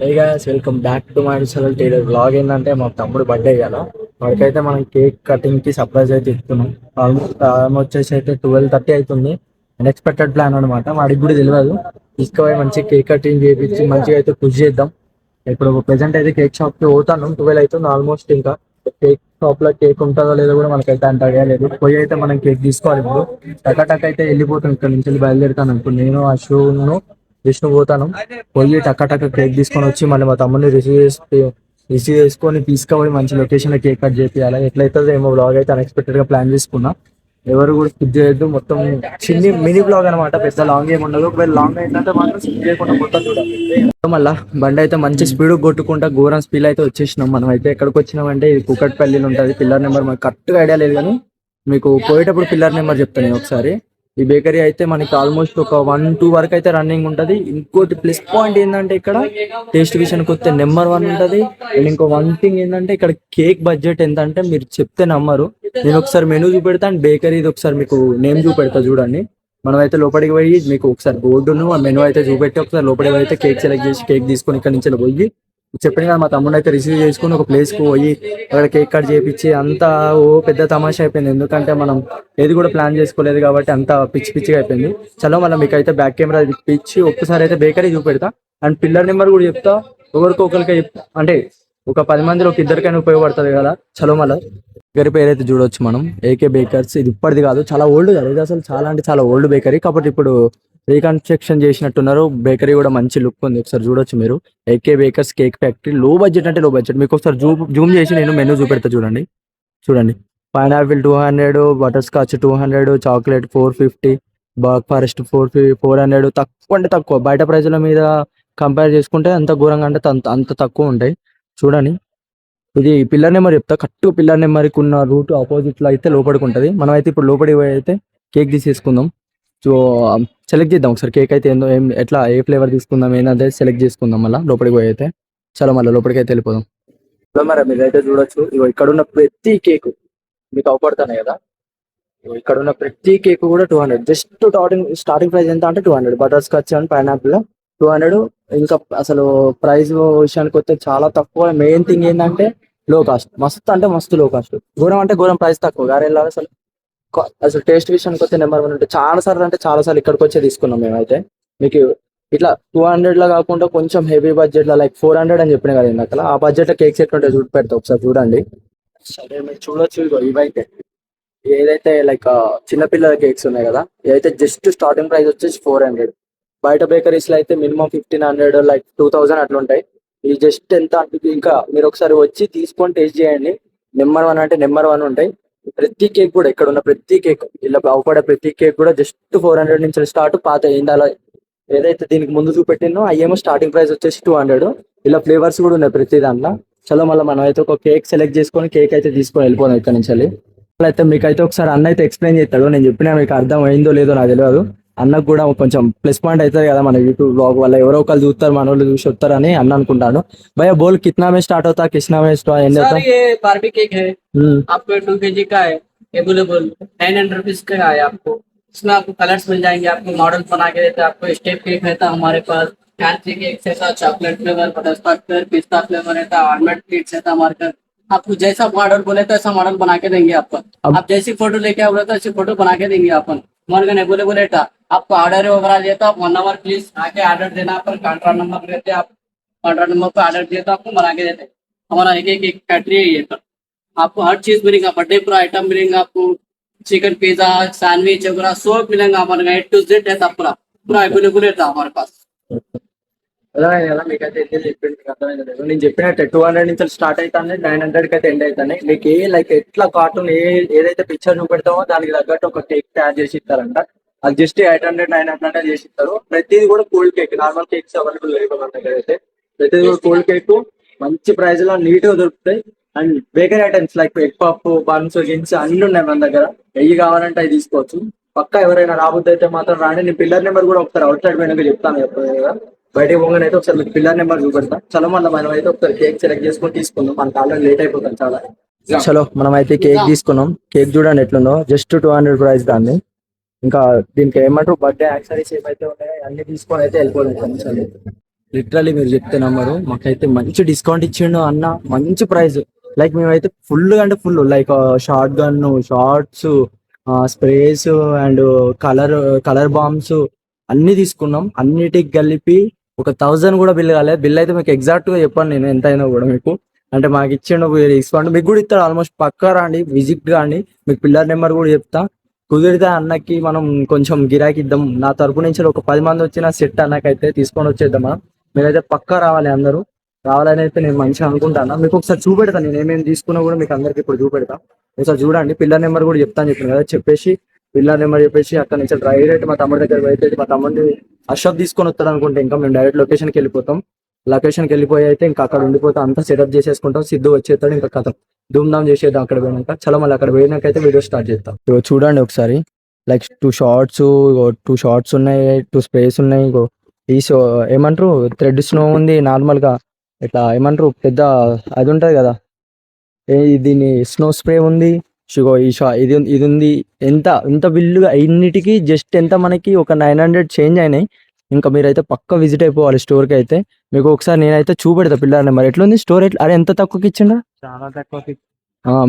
Hey guys, welcome back to my channel. Tailor blog ఏంటంటే మా తమ్ముడు బర్త్డే కదా. వాడికైతే మనం కేక్ కటింగ్ కి సర్ప్రైజ్ అయితే ఇస్తున్నాం. ఆల్మోస్ట్ టైం వచ్చేసి అయితే 12:30 అవుతుంది. అన్ఎక్స్పెక్టెడ్ ప్లాన్ అనమాట. వాడికి కూడా తెలియదు. తీసుకుపోయి మంచి కేక్ కటింగ్ చేయించి మంచిగా అయితే పుష్ చేద్దాం. ఇప్పుడు ప్రెసెంట్ అయితే కేక్ షాప్ కి పోతాను. 12 అవుతుంది ఆల్మోస్ట్. ఇంకా కేక్ షాప్ లో కేక్ ఉంటుందో లేదో కూడా మనకైతే అంత ఐడియా లేదు. పోయి అయితే మనం కేక్ తీసుకోవాలి. ఇప్పుడు టక్ అయితే వెళ్ళిపోతాం. ఇక్కడ నుంచి బయలుదేరుతాను. ఇప్పుడు నేను అశోను విష్ణు పోతాను. పోయి టక్క కేక్ తీసుకొని వచ్చి మళ్ళీ మా తమ్ముడిని రిసీవ్ చేసుకొని తీసుకొని మంచి లొకేషన్ లో కేక్ కట్ చేయాలి. ఎట్లయితే ఏమో బ్లాగ్ అయితే అన్ఎక్స్పెక్టెడ్ గా ప్లాన్ చేసుకున్నా. ఎవరు కూడా స్కిప్ చేయొద్దు. మొత్తం చిన్ని మినీ బ్లాగ్ అనమాట. పెద్ద లాంగ్ ఏమి ఉండదు. ఒకవేళ లాంగ్ అయిందంటే మాత్రం స్కిప్ చేయకుండా మొత్తం చూడాలి. మళ్ళీ బండి అయితే మంచి స్పీడ్ కొట్టుకుంటా ఘోరం స్పీడ్ అయితే వచ్చేసినాం. మనం అయితే ఎక్కడికి వచ్చినామంటే ఇది కుకట్పల్లిలో ఉంటుంది. పిల్లర్ నెంబర్ మనకు కరెక్ట్ గా ఐడియా లేదు, కానీ మీకు పోయేటప్పుడు పిల్లర్ నెంబర్ చెప్తాను ఒకసారి. ఈ బేకరీ అయితే మనకి ఆల్మోస్ట్ ఒక 1-2 వరకు అయితే రన్నింగ్ ఉంటది. ఇంకోటి ప్లస్ పాయింట్ ఏంటంటే ఇక్కడ టేస్ట్ విషయానికి వస్తే నెంబర్ 1 ఉంటది. అండ్ ఇంకో వన్ థింగ్ ఏంటంటే ఇక్కడ కేక్ బడ్జెట్ ఎంత అంటే మీరు చెప్తే నమ్మరు. నేను ఒకసారి మెనూ చూపెడతా అండ్ బేకరీది ఒకసారి మీకు నేమ్ చూపెడతా చూడండి. మనం అయితే లోపలికి పోయి మీకు ఒకసారి బోర్డును ఆ మెనూ అయితే చూపెట్టి ఒకసారి లోపలికి అయితే కేక్ సెలెక్ట్ చేసి కేక్ తీసుకొని ఇక్కడ నుంచి పోయి చెప్పిన కదా, మా తమ్ముడు అయితే రిసీవ్ చేసుకుని ఒక ప్లేస్ కు పోయి అక్కడ కేక్ కట్ చేయించి అంతా ఓ పెద్ద తమాషా అయిపోయింది. ఎందుకంటే మనం ఏది కూడా ప్లాన్ చేసుకోలేదు కాబట్టి అంత పిచ్చిగా అయిపోయింది. చలో మళ్ళీ మీకు అయితే బ్యాక్ కెమెరా పిచ్చి ఒక్కసారి అయితే బేకరీ చూపెడతా అండ్ పిల్లర్ నెంబర్ కూడా చెప్తా. ఒకరికి అంటే ఒక 10 మందిలో ఒక ఇద్దరికైనా ఉపయోగపడుతుంది కదా. చలో మళ్ళీ బేకరీ పేరు అయితే చూడొచ్చు మనం, ఏకే బేకర్స్. ఇది ఇప్పటిది కాదు, చాలా ఓల్డ్ కదా ఇది. అసలు చాలా అంటే చాలా ఓల్డ్ బేకరీ కాబట్టి ఇప్పుడు రీకన్స్ట్రక్షన్ చేసినట్టున్నారు. బేకరీ కూడా మంచి లుక్ ఉంది, ఒకసారి చూడొచ్చు మీరు. AK bakers cake factory. Low budget అంటే లో బడ్జెట్. మీకు ఒకసారి జూమ్ చేసి నేను మెనూ చూపెడతా చూడండి. చూడండి, pineapple 200, butterscotch 200, chocolate 450, black forest 400. తక్కువ అంటే తక్కువ, బయట ప్రైజుల మీద కంపేర్ చేసుకుంటే అంత ఘోరంగా అంటే అంత అంత తక్కువ ఉంటాయి. చూడండి, ఇది పిల్లర్ నెంబర్ చెప్తా. కరెక్ట్ పిల్లర్ నెంబర్కి ఉన్న రూట్ ఆపోజిట్ లో అయితే లోపలికి ఉంటుంది. మనం అయితే ఇప్పుడు లోపలికి పోయి అయితే కేక్ తీసేసుకుందాం. సో సెలెక్ట్ చేద్దాం ఒకసారి కేక్ అయితే ఏందో ఎట్లా ఏ ఫ్లేవర్ తీసుకుందాం ఏంటంటే సెలెక్ట్ చేసుకుందాం. మళ్ళీ లోపలికి పోయి అయితే చాలా మళ్ళీ లోపలికి అయితే వెళ్ళిపోదాం. మరి మీరు అయితే చూడొచ్చు, ఇగో ఇక్కడ ఉన్న ప్రతి కేక్ మీకు అవపడుతున్నాయి కదా. ఇక్కడ ఉన్న ప్రతి కేక్ కూడా 200. జస్ట్ స్టార్టింగ్ ప్రైస్ ఎంత అంటే 200. Butter scotch and pineapple 200. ఇంకా అసలు ప్రైస్ విషయానికి వస్తే చాలా తక్కువ. మెయిన్ థింగ్ ఏంటంటే లో కాస్ట్. మస్తు అంటే మస్తు లో కాస్ట్. ఘోరం అంటే ఘోరం ప్రైస్ తక్కువ. గారెలా అసలు టేస్ట్ విషయానికి వస్తే నెంబర్ 1 అంటే చాలా సార్లు ఇక్కడికి వచ్చే తీసుకున్నాం మేమైతే. మీకు ఇట్లా 200 లో కాకుండా కొంచెం హెవీ బడ్జెట్ లో లైక్ 400 అని చెప్పిన కదా ఇందాక, ఆ బడ్జెట్ లో కేక్స్ ఎట్లుంటే చూసి పెడతా ఒకసారి చూడండి. సరే మీరు చూడొచ్చు. ఇగో ఇవైతే ఏదైతే లైక్ చిన్నపిల్లల కేక్స్ ఉన్నాయి కదా, ఇదైతే జస్ట్ స్టార్టింగ్ ప్రైస్ వచ్చేసి 400. బయట బేకరీస్ లో అయితే మినిమం 1500 లైక్ 2000 అట్లా ఉంటాయి. ఇది జస్ట్ ఎంత అంటే ఇంకా మీరు ఒకసారి వచ్చి తీసుకొని టేస్ట్ చేయండి. నెంబర్ 1 అంటే నెంబర్ 1 ఉంటాయి. ప్రతి కేక్ కూడా ఇక్కడ ఉన్న ప్రతి కేక్, ఇలా బాగుపడే ప్రతి కేక్ కూడా జస్ట్ 400 నుంచి స్టార్ట్. పాత ఇందాల ఏదైతే దీనికి ముందు చూపెట్టినో అయ్యేమో స్టార్టింగ్ ప్రైస్ వచ్చేసి 200. ఇలా ఫ్లేవర్స్ కూడా ఉన్నాయి ప్రతి దాంట్లో. చలో మళ్ళీ మనం అయితే ఒక కేక్ సెలెక్ట్ చేసుకొని కేక్ అయితే తీసుకొని వెళ్ళిపోదాం ఇక్కడ నుంచి. అయితే మీకైతే ఒకసారి అన్న అయితే ఎక్స్ప్లెయిన్ చేస్తాడు. నేను చెప్పినా మీకు అర్థం అయిందో లేదో నాకు తెలియదు. అన్నకు కూడా కొంచెం ప్లస్ పాయింట్ అవుతుంది కదా మన యూట్యూబ్ బ్లాగ్ వల్ల. ఎవరో ఒకరు చూస్తారు, మన వాళ్ళు చూసి వస్తారని అన్న అనుకుంటాను. भैया बोल कितना में स्टार्ट होता है, कितना में एंड होता सर है? ये बारबी केक है। आपको 2 kg का है, अवेलेबल 900 रुपीज का है आपको। इसमें आपको कलर्स मिल जाएंगे, आपको मॉडल बना के देते हैं। आपको स्टेप केक रहता है हमारे पास, फैंसी केक रहता, चॉकलेट फ्लेवर, बटरस्कॉच फ्लेवर, पिस्ता फ्लेवर रहता, आलमंड केक रहता हमारे पास। आपको जैसा मॉडल बोले तो ऐसा मॉडल बना के देंगे आपको। आप जैसी फोटो लेके आओगे तो ऐसी फोटो बना के देंगे अपन। मॉर्गन अवेलेबल रहता। आपको ऑर्डर वगैरह दिया तो आप 1 आवर प्लीज आके ऑर्डर देना पर कॉन्ट्रैक्ट नंबर रहते, आप कॉन्ट्रैक्ट नंबर पे ऑर्डर दिया तो आपको बना के देते। हमारा एक फैक्ट्री है ये पर। आपको हर चीज मिलेगा, बर्थडे पूरा आइटम मिलेगा आपको। चिकन पिज्जा, सैंडविच वगैरह सब मिलेगा हमारे। A to Z रहता, पूरा पूरा अवेलेबल रहता हमारे पास। అలా మీకైతే చెప్పింది అర్థమైంది లేదు. నేను చెప్పినట్టే 200 నుంచి స్టార్ట్ అవుతాను, 900 కి అయితే ఎండ్ అవుతాను. మీకు లైక్ ఎట్లా కార్టూన్ ఏదైతే పిక్చర్ చూపెడతామో దానికి తగ్గట్టు ఒక కేక్ తయారు చేసి ఇస్తారంట. అది జస్ట్ 800, 900 చేసి ఇస్తారు. ప్రతిది కూడా cool cake, normal cakes available లేవు మన దగ్గర అయితే. ప్రతిది కూడా కూల్ కేక్ మంచి ప్రైస్ లో నీట్ గా దొరుకుతాయి. And bakery items like egg puff, buns, గిన్స్ అన్ని ఉన్నాయి మన దగ్గర. ఎయ్యి కావాలంటే అవి తీసుకోవచ్చు. పక్కా ఎవరైనా రాబోద్దు అయితే మాత్రం రాండి. నేను పిల్లర్ నెంబర్ కూడా ఒకసారి అవుట్ సైడ్ పోయినాక చెప్తాను. బయటకి పోగానే అయితే ఒకసారి మీకు పిల్లర్ నెంబర్ చూపెడతా. చలో మళ్ళీ మనం అయితే ఒకసారి కేక్ సెలెక్ట్ చేసుకొని తీసుకుందాం. మనకు ఆల్రెడీ లేట్ అయిపోతాం చాలా. చలో మనం అయితే కేక్ తీసుకున్నాం. కేక్ చూడండి ఎట్లుందో, జస్ట్ 200 ప్రైస్ దాన్ని. ఇంకా దీనికి ఏమంటారు బర్త్డే యాక్సరీస్ ఏమైతే ఉన్నాయో అన్ని తీసుకొని అయితే వెళ్ళిపోదాం. లిటరలీ మీరు చెప్తే నమ్మరు, మాకైతే మంచి డిస్కౌంట్ ఇచ్చిండు అన్న, మంచి ప్రైస్. లైక్ మేమైతే ఫుల్ అంటే full, like shotgun, shots, sprays and colour colour bombs అన్ని తీసుకున్నాం. అన్నిటికి కలిపి ఒక 1000 కూడా బిల్ కాలేదు. బిల్ అయితే మీకు ఎగ్జాక్ట్ గా చెప్పాను నేను ఎంత అయినా కూడా మీకు. అంటే మాకు ఇచ్చిండు డిస్కౌంట్, మీకు కూడా ఇస్తాడు ఆల్మోస్ట్. పక్కా రండి, విజిట్ కాండి, మీకు పిల్లర్ నెంబర్ కూడా చెప్తా. కుదిరితే అన్నకి మనం కొంచెం గిరాకీ ఇద్దాం. నా తరపు నుంచి ఒక 10 మంది వచ్చిన సెట్ అన్నకైతే తీసుకొని వచ్చేద్దామా. మీరైతే పక్కా రావాలి, అందరూ రావాలని అయితే నేను మంచిగా అనుకుంటాను. మీకు ఒకసారి చూపెడతాను నేను ఏమేమి తీసుకున్నా కూడా మీకు అందరికి ఇప్పుడు చూపెడతా. ఒకసారి చూడండి, పిల్లర్ నెంబర్ కూడా చెప్తాను చెప్పాను కదా, చెప్పేసి పిల్లర్ నెంబర్ చెప్పేసి అక్కడ నుంచి డైరెక్ట్ మా తమ్ముడి దగ్గర అయితే మా తమ్ముడిని అషప్ తీసుకొని వస్తాడు అనుకుంటే ఇంకా మేము డైరెక్ట్ లొకేషన్కి వెళ్ళిపోతాం. లొకేషన్కి వెళ్ళిపోయి అయితే ఇంకా అక్కడ ఉండిపోతాం, అంతా సెటప్ చేసేసుకుంటాం. సిద్ధు వచ్చేస్తాడు, ఇంకా కథ ధూమ్ ధామ్ చేసేద్దాం అక్కడ పోయినాక. చలో మళ్ళీ అక్కడ పోయినాకైతే వీడియో స్టార్ట్ చేద్దాం. ఇగో చూడండి ఒకసారి, లైక్ 2 షార్ట్స్ ఉన్నాయి, 2 స్ప్రేస్ ఉన్నాయి. ఇగో ఈ ఏమంటారు థ్రెడ్ స్నో ఉంది, నార్మల్ గా ఇట్లా ఏమంటారు పెద్ద అది ఉంటది కదా, దీని స్నో స్ప్రే ఉంది. షుగో ఈ ఇది ఉంది. ఎంత బిల్లుగా ఇన్నిటికి జస్ట్ ఎంత మనకి ఒక 900 చేంజ్ అయినాయి. ఇంకా మీరైతే పక్క విజిట్ అయిపోవాలి స్టోర్కి అయితే. మీకు ఒకసారి నేనైతే చూపెడతా పిల్లర్ నెంబర్ ఎట్లుంది స్టోర్, ఎట్లా అరే ఎంత తక్కువకి ఇచ్చిండా, చాలా తక్కువ.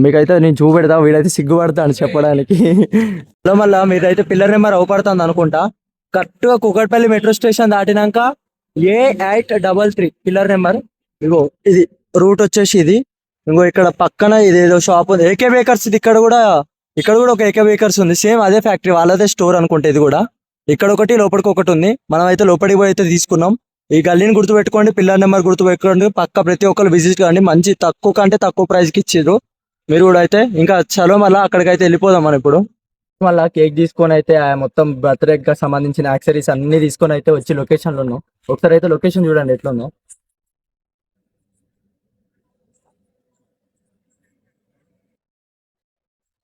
మీకైతే నేను చూపెడతా. వీడైతే సిగ్గుపడతాను చెప్పడానికి. మళ్ళీ మీరైతే పిల్లర్ నెంబర్ అవపడుతుంది అనుకుంటా. కరెక్ట్ గా కుకట్పల్లి మెట్రో స్టేషన్ దాటినాక A833 పిల్లర్ నెంబర్. ఇగో ఇది రూట్ వచ్చేసి ఇది. ఇంకో ఇక్కడ పక్కన ఇదేదో షాప్ ఉంది, ఏకే బేకర్స్. ఇక్కడ కూడా ఒక ఏకే బేకర్స్ ఉంది, సేమ్ అదే ఫ్యాక్టరీ వాళ్ళదే స్టోర్ అనుకుంటే ఇది కూడా. ఇక్కడ ఒకటి లోపలికి ఒకటి ఉంది. మనం అయితే లోపలికి పోయి అయితే తీసుకున్నాం. ఈ గల్లీని గుర్తుపెట్టుకోండి, పిల్లర్ నెంబర్ గుర్తుపెట్టుకోండి. పక్క ప్రతి ఒక్కరు విజిట్ కండి, మంచి తక్కువ కంటే తక్కువ ప్రైస్ కి ఇచ్చారు మీరు కూడా. అయితే ఇంకా చలో మళ్ళీ అక్కడికైతే వెళ్ళిపోదాం మనం ఇప్పుడు. మళ్ళీ కేక్ తీసుకొని అయితే మొత్తం బర్త్డే కి సంబంధించిన యాక్సరీస్ అన్ని తీసుకొని అయితే వచ్చి లొకేషన్ లో ఉన్నాం. ఒకసారి అయితే లొకేషన్ చూడండి ఎట్లా ఉందో.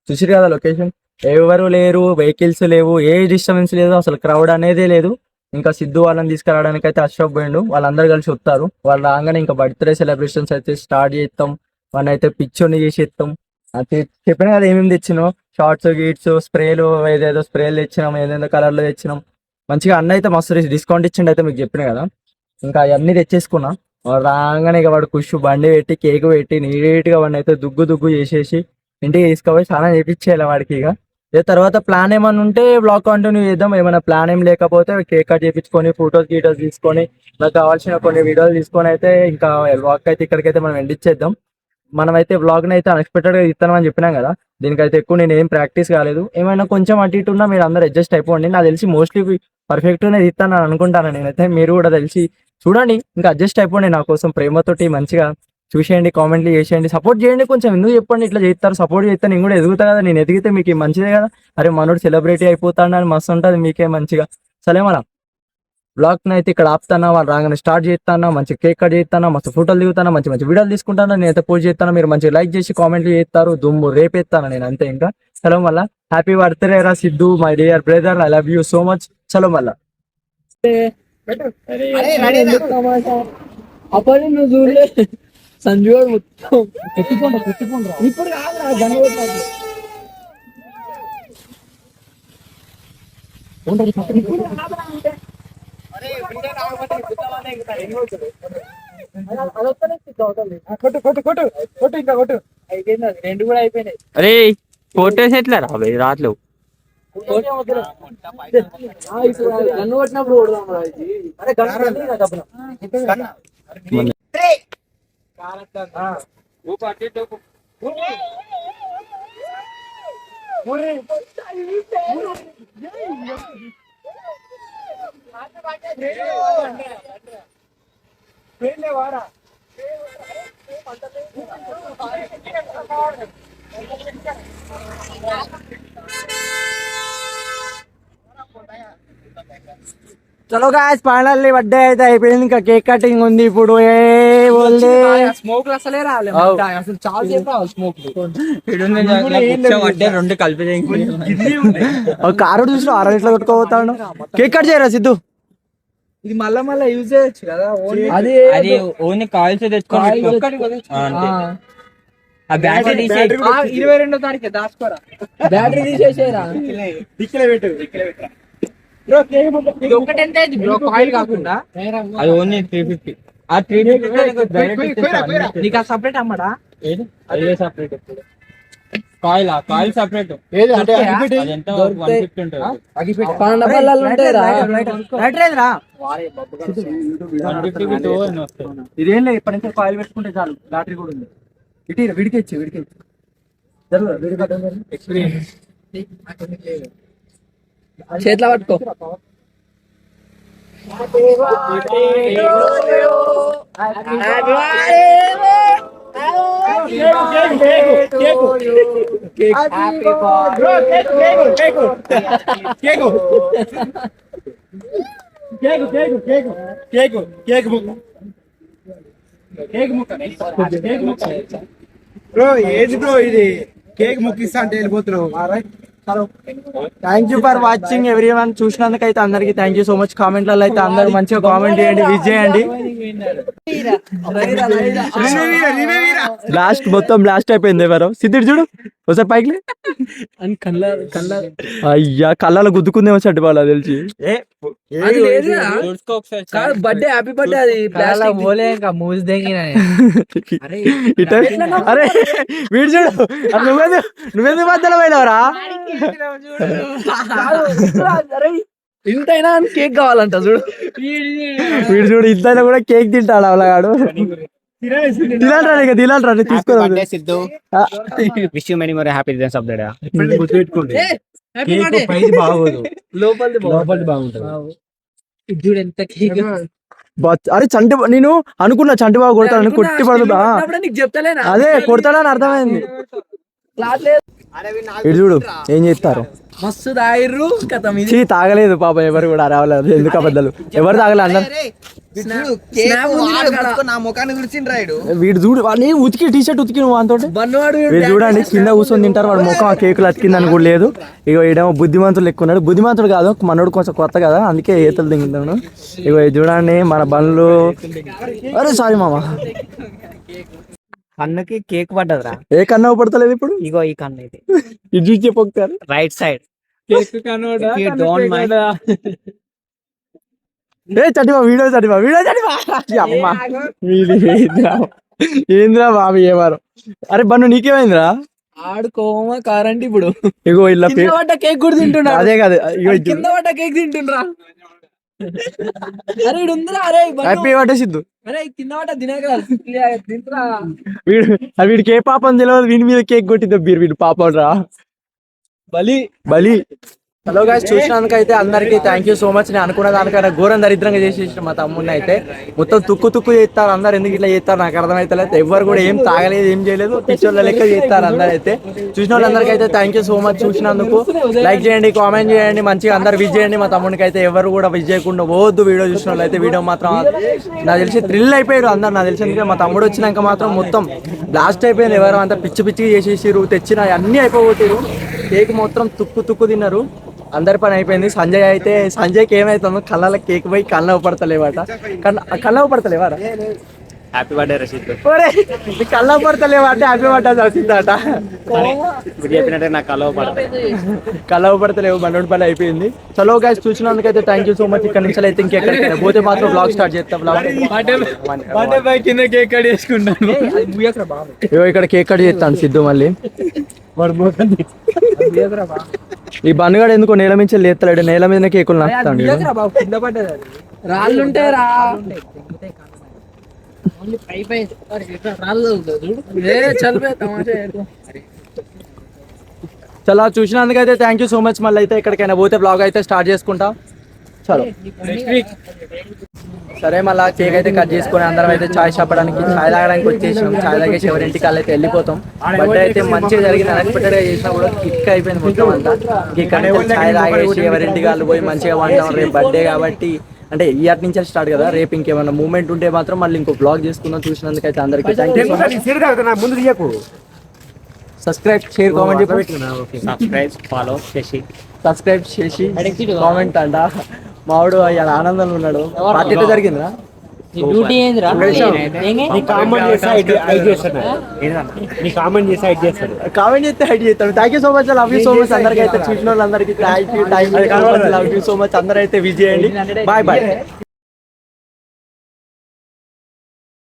చూసిరు కదా లొకేషన్, ఎవరు లేరు, వెహికల్స్ లేవు, ఏ డిస్టర్బెన్స్ లేదు, అసలు క్రౌడ్ అనేదే లేదు. ఇంకా సిద్ధు వాళ్ళని తీసుకురావడానికి అయితే అశోక్ పోయిండు, వాళ్ళందరూ కలిసి వస్తారు. వాళ్ళు రాగానే ఇంకా బర్త్డే సెలబ్రేషన్స్ అయితే స్టార్ట్ చేస్తాం. వాళ్ళని అయితే పిచ్చోని చేసేస్తాం. అయితే చెప్పిన కదా ఏమేమి తెచ్చినాం, షార్ట్స్ గీట్స్ స్ప్రేలు, ఏదేదో స్ప్రేలు తెచ్చినాం, ఏదేదో కలర్లు తెచ్చినాం. మంచిగా అన్న అయితే మస్తు డిస్కౌంట్ ఇచ్చిండు అయితే మీకు చెప్పిన కదా. ఇంకా అవన్నీ తెచ్చేసుకున్నా. వాడు రాగానే ఇక వాడు కుష్ బండి పెట్టి కేక్ పెట్టి నీట్గా వాడిని అయితే దుగ్గు చేసేసి ఇంటికి తీసుకుపోయి స్నానం చేయించేయాలి వాడికి. ఇక తర్వాత ప్లాన్ ఏమైనా ఉంటే బ్లాగ్ కంటిన్యూ చేద్దాం. ఏమైనా ప్లాన్ ఏం లేకపోతే కేక్ కట్ చేయించుకొని ఫోటోస్ గీటోస్ తీసుకొని నాకు కావాల్సిన కొన్ని వీడియోలు తీసుకొని అయితే ఇంకా బ్లాగ్ అయితే ఇక్కడికైతే మనం ఎండ్ ఇచ్చేద్దాం. మనమైతే బ్లాగ్ని అయితే అన్ఎక్స్పెక్టెడ్గా ఇస్తానని చెప్పినాం కదా. దీనికైతే ఎక్కువ నేను ఏం ప్రాక్టీస్ కాలేదు, ఏమైనా కొంచెం అటు ఇటు ఉన్నా మీరు అందరూ అడ్జస్ట్ అయిపోండి. నాకు తెలిసి మోస్ట్లీ పర్ఫెక్ట్గానే ఇస్తాను అనుకుంటాను నేనైతే. మీరు కూడా తెలిసి చూడండి, ఇంకా అడ్జస్ట్ అయిపోండి. నా కోసం ప్రేమతోటి మంచిగా చూసేయండి, కామెంట్లు చేసేయండి, సపోర్ట్ చేయండి. కొంచెం ఎందుకు చెప్పండి ఇట్లా చేస్తారు, సపోర్ట్ చేస్తే నేను కూడా ఎదుగుతా కదా. నేను ఎదిగితే మీకు మంచిదే కదా. అరే మనోడు సెలబ్రిటీ అయిపోతాడు అని మస్తు ఉంటుంది మీకే మంచిగా. సరే మన బ్లాగ్ని అయితే ఇక్కడ ఆపుతానా, వాళ్ళు రాగానే స్టార్ట్ చేస్తానా, మంచి కేక్ కట్ చేస్తానా, మస్తు ఫోటోలు దిగుతానా, మంచి వీడియోలు తీసుకుంటానా, నేనైతే పోస్ట్ చేస్తాను. మీరు మంచిగా లైక్ చేసి కామెంట్లు చేస్తారు, దుమ్ము రేపేస్తాను నేను అంతే. ఇంకా చలో మళ్ళా హ్యాపీ బర్త్డే రా Siddhu, my dear brother, I love you so much. చలో మళ్ళా అప్పుడు నువ్వు చూడలే సంజు మొత్తం ఇప్పుడు రెండు కూడా అయిపోయినాయి. అరే ఫోటోస్ ఎట్లా రాట్లేవు. గన్ను కొట్టినప్పుడు చలో గాయస్ ఫైనల్లీ బర్త్డే అయితే అయిపోయింది. ఇంకా కేక్ కటింగ్ ఉంది ఇప్పుడు. స్మోక్ అసలే రాలే, అసలు చాలా సేపు రావాలి స్మోక్. రెండు కలిపి కారు చూసిన ఆరు ఇట్లా కొట్టుకోపోతాడు. కేక్ కట్ చేయరా సిద్ధు, ఇది మళ్ళా యూజ్ చేయొచ్చు కదా. అది ఓన్లీ కాల్స్ తెచ్చుకోవాలి. ఆ బ్యాటరీ 22వ తారీఖు దాచుకోరా, బ్యాటరీ తీసేసేరా. దిక్కులే పెట్టు. ఇది ఒకటి ఎంత అయింది బ్రో కాయిల్ కాకుండా అది ఓన్లీ 350 ఆ 350 నీకు సపరేట్ అమ్మడా అదే సపరేట్ కాయిల్ కాయిల్ సపరేట్ ఏది అంటే అది ఎంత 150 ఉంటుంది ఇదేం లేదు ఇప్పటి నుంచి కాయిల్ పెట్టుకుంటే చాలు లాటరీ కూడా ఉంది ఇటు విడికి ఇచ్చి ఎక్స్పీరియన్స్ చేతిలో పట్టుకో బ్రో ఏది బ్రో ఇది కేక్ ముక్కిస్తా అంటే వెళ్ళిపోతున్నావు. Thank you for watching every one. చూసినందుకు అయితే అందరికి థ్యాంక్ యూ సో మచ్. కామెంట్లలో అయితే అందరూ మంచిగా కామెంట్ చేయండి, విజ్ చేయండి. బ్లాస్ట్ మొత్తం బ్లాస్ట్ అయిపోయింది. ఎవరో సిద్ధుడు చూడు ఒకసారి పైకి అయ్యా కళ్ళలో గుద్దుకుందేమో చెట్టు వాళ్ళ తెలిసి బర్త్డే హ్యాపీ బర్త్డే అది అరే వీడు చూడు నువ్వెందుకు మధ్యలో పోయినవరా? ఇంతైనా కేక్ కావాలంట చూడు. వీడు చూడు ఇంతైనా కూడా కేక్ తింటాడు అవలగాడు. తినాలరా తీసుకోవాలి. Siddhu wish you many more happy returns of the day. బాగోదు లోపలిది బాగుంటుంది. చూడు ఎంత కేక్. అరే చంటి నేను అనుకున్నా చంటి బాబు కొడతాడని కొట్టి పడుతుందా నీకు చెప్తలేనా? అదే కొడతాడని అర్థమైంది. ఇటు చూడు ఏం చేస్తారు. మస్తు తాగిర్రు కథ చీ తాగలేదు పాప ఎవరు కూడా రావలేదు. ఎందుకు అబద్ధాలు ఎవరు తాగలే అందరు. వీడు చూడు వాడిని ఉతికి టీ షర్ట్ ఉతికి నువ్వు అంతోటి వీడు చూడండి కింద కూర్చొని తింటారు. వాడు ముఖం ఆ కేకులు అతికిందని కూడా లేదు. ఇగో ఈడేమో బుద్ధిమంతులు ఎక్కువ ఉన్నాడు. బుద్ధిమంతుడు కాదు మనోడు కొంచెం కొత్త కదా అందుకే ఈతలు దిగుతాను. ఇగో చూడండి మన బండ్లు. అరే సారీ మామ కన్నుకి కేక్ పడ్డదిరా. ఏ కన్నా పడతలేదు ఇప్పుడు. ఇగో ఈ కన్ను ఇది ఇది చూసి చెప్పొక్తారు రైట్ సైడ్. ఏ చటివా వీడియో చటివా అమ్మా ఏంద్రా బాబు ఏమారు. అరే బన్ను నీకేమైందిరా? ఆడుకోమా కారంటే ఇప్పుడు ఇగో ఇలా కేక్ కూడా తింటున్నా. అదే కాదు కింద పడ్డ కేక్ తింటుండ్రా. అరే ఇడు ఉందిరా. అరే హ్యాపీ బర్త్డే సిద్ధు. అరే కింద పడ్డ తినక తింటురా. వీడికి ఏ పాపం తెలియదు. వీడి మీద కేక్ కొట్టిద్దాం వీడు పాపం రా బలి. హలో గాయ్స్ చూసినందుకు అయితే అందరికి థ్యాంక్ యూ సో మచ్. నేను అనుకున్న దానికన్నా ఘోరం దరిద్రంగా చేసేసిన మా తమ్ముడిని అయితే మొత్తం తుక్కు చేస్తారు. అందరు ఎందుకు ఇట్లా చేస్తారు నాకు అర్థమైతలేదు. ఎవరు కూడా ఏం తాగలేదు ఏం చేయలేదు పిచ్చోళ్ళ లెక్క చేస్తారు అందరు అయితే. చూసిన వాళ్ళందరికీ అయితే థ్యాంక్ యూ సో మచ్. చూసినందుకు లైక్ చేయండి, కామెంట్ చేయండి, మంచిగా అందరు విజ్ చేయండి. మా తమ్ముడికి అయితే ఎవరు కూడా విజ్ చేయకుండా పోవద్దు. వీడియో చూసిన వాళ్ళు అయితే వీడియో మాత్రం నాకు తెలిసి థ్రిల్ అయిపోయారు అందరు. నాకు తెలిసి మా తమ్ముడు వచ్చినాక మాత్రం మొత్తం బ్లాస్ట్ అయిపోయింది. ఎవరు అంతా పిచ్చి చేసేసారు, తెచ్చిన అన్నీ అయిపోగొట్టారు. కేక్ మొత్తం తుక్కు తిన్నారు. అందరి పని అయిపోయింది. సంజయ్కి ఏమైతుందో కళ్ళ కేక్ పోయి కళ్ళ పడతలేవాట. కళ్ళ పడతలేవారా? Happy birthday Rashid. కళ్ళ పడతలేవా అంటే హ్యాపీ బర్త్డే రషీద్ అట. చెప్పినట్టే నాకు కళ్ళ పడతలేవు మనోడి పని అయిపోయింది. చలో గైస్ చూసినందుకైతే థ్యాంక్ యూ సో మచ్. ఇక్కడ నుంచి అయితే ఇంకెక్కడికైనా పోతే మాత్రం బ్లాగ్ స్టార్ట్ చేస్తాం. కేక్ కట్ చేసుకుంటాను. ఇక్కడ కేక్ కట్ చేస్తాను సిద్ధు. మళ్ళీ ఈ బన్నుగాడు ఎందుకో నేల మీద లేస్తాడు. నేల మీద కేకులు నాకుతాడు. రాళ్ళుంటే చాలా చూసినందుకైతే థ్యాంక్ యూ సో మచ్. మళ్ళీ అయితే ఎక్కడికైనా పోతే బ్లాగ్ అయితే స్టార్ట్ చేసుకుంటాం. చలో సరే మళ్ళీ కేక్ అయితే కట్ చేసుకుని అందరం అయితే చాయ్ చెప్పడానికి చాయ్ తాగడానికి వచ్చేసాం. చాయ్ తాగేసి ఎవరింటికి వాళ్ళు అయితే వెళ్ళిపోతాం. బర్త్డే అయితే మంచిగా జరిగింది. అన్ఎక్స్పెక్టెడ్ గా చేసినా కూడా కిక్ అయిపోయింది మొత్తం అంతా. ఇక్కడ చాయ్ తాగేసి ఎవరింటికి వాళ్ళు పోయి మంచిగా వంటాం. రేపు బర్త్డే కాబట్టి అంటే ఇయర్ నుంచి స్టార్ట్ కదా. రేపు ఇంకేమైనా మూమెంట్ ఉంటే మాత్రం మళ్ళీ ఇంకో బ్లాగ్ చేసుకుందాం. చూసినందుకు అయితే అందరికీ thank you. Subscribe share comment చెప్పి సబ్స్క్రైబ్ చేసి కామెంట్ అంట. మావాడు అయ్యాడు ఆనందంలో ఉన్నాడు. పార్టీ జరిగిందా? డ్యూటీ ఏందిరా నీ కామెంట్ చేస్తే ఐడి చేస్తాను నీ కామెంట్ చేస్తే ఐడి చేస్తాను కామెంట్ చేస్తే హైడ్ చేస్తాను. Thank you so much, love you so much అందరికీ అయితే చూసిన వాళ్ళందరికీ thank you love you so much. అందరూ అయితే విజయ్ అండి. Bye bye.